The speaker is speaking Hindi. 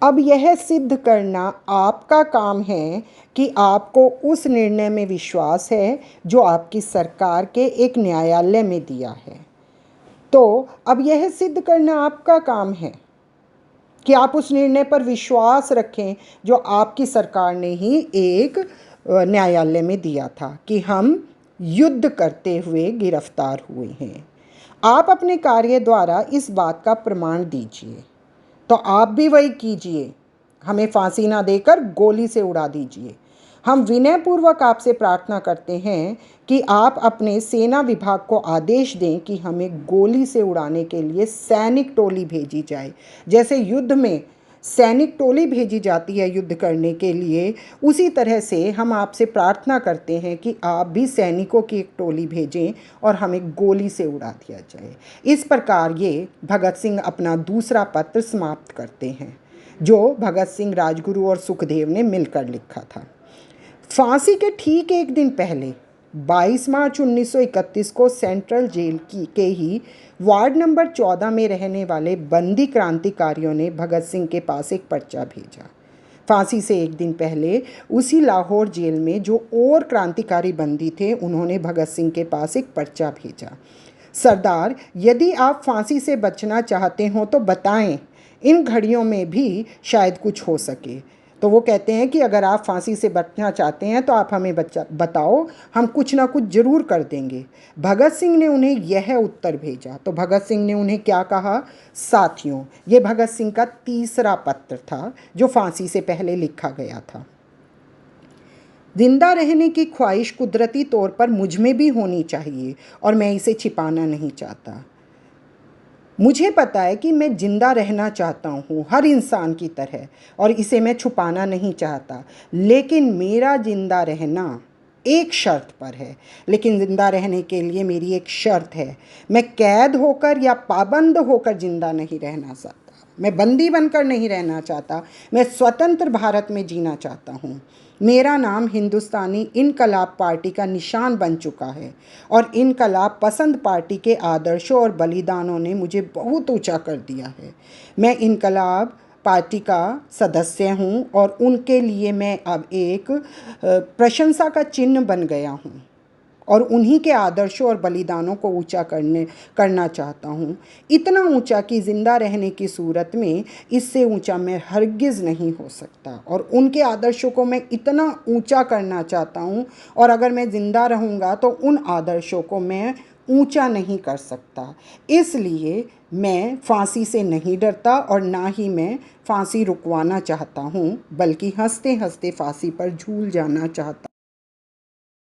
अब यह सिद्ध करना आपका काम है कि आपको उस निर्णय में विश्वास है जो आपकी सरकार के एक न्यायालय में दिया है। तो अब यह सिद्ध करना आपका काम है कि आप उस निर्णय पर विश्वास रखें जो आपकी सरकार ने ही एक न्यायालय में दिया था कि हम युद्ध करते हुए गिरफ्तार हुए हैं। आप अपने कार्य द्वारा इस बात का प्रमाण दीजिए। तो आप भी वही कीजिए, हमें फांसी ना देकर गोली से उड़ा दीजिए। हम विनयपूर्वक आपसे प्रार्थना करते हैं कि आप अपने सेना विभाग को आदेश दें कि हमें गोली से उड़ाने के लिए सैनिक टोली भेजी जाए। जैसे युद्ध में सैनिक टोली भेजी जाती है युद्ध करने के लिए, उसी तरह से हम आपसे प्रार्थना करते हैं कि आप भी सैनिकों की एक टोली भेजें और हमें गोली से उड़ा दिया जाए। इस प्रकार ये भगत सिंह अपना दूसरा पत्र समाप्त करते हैं, जो भगत सिंह, राजगुरु और सुखदेव ने मिलकर लिखा था। फांसी के ठीक एक दिन पहले 22 मार्च 1931 को सेंट्रल जेल के ही वार्ड नंबर 14 में रहने वाले बंदी क्रांतिकारियों ने भगत सिंह के पास एक पर्चा भेजा। फांसी से एक दिन पहले उसी लाहौर जेल में जो और क्रांतिकारी बंदी थे, उन्होंने भगत सिंह के पास एक पर्चा भेजा। सरदार, यदि आप फांसी से बचना चाहते हो तो बताएं, इन घड़ियों में भी शायद कुछ हो सके। तो वो कहते हैं कि अगर आप फांसी से बचना चाहते हैं तो आप हमें बताओ, हम कुछ ना कुछ ज़रूर कर देंगे। भगत सिंह ने उन्हें यह उत्तर भेजा। तो भगत सिंह ने उन्हें क्या कहा? साथियों, ये भगत सिंह का तीसरा पत्र था जो फांसी से पहले लिखा गया था। जिंदा रहने की ख्वाहिश कुदरती तौर पर मुझ में भी होनी चाहिए और मैं इसे छिपाना नहीं चाहता। मुझे पता है कि मैं जिंदा रहना चाहता हूँ हर इंसान की तरह, और इसे मैं छुपाना नहीं चाहता। लेकिन मेरा जिंदा रहना एक शर्त पर है। लेकिन जिंदा रहने के लिए मेरी एक शर्त है, मैं कैद होकर या पाबंद होकर जिंदा नहीं रहना चाहता। मैं बंदी बनकर नहीं रहना चाहता। मैं स्वतंत्र भारत में जीना चाहता हूँ। मेरा नाम हिंदुस्तानी इनकलाब पार्टी का निशान बन चुका है और इनकलाब पसंद पार्टी के आदर्शों और बलिदानों ने मुझे बहुत ऊंचा कर दिया है। मैं इनकलाब पार्टी का सदस्य हूं और उनके लिए मैं अब एक प्रशंसा का चिन्ह बन गया हूं और उन्हीं के आदर्शों और बलिदानों को ऊंचा करना चाहता हूँ। इतना ऊंचा कि जिंदा रहने की सूरत में इससे ऊंचा मैं हरगिज़ नहीं हो सकता, और उनके आदर्शों को मैं इतना ऊंचा करना चाहता हूँ, और अगर मैं ज़िंदा रहूँगा तो उन आदर्शों को मैं ऊंचा नहीं कर सकता। इसलिए मैं फांसी से नहीं डरता और ना ही मैं फांसी रुकवाना चाहता हूँ, बल्कि हंसते हंसते फांसी पर झूल जाना चाहता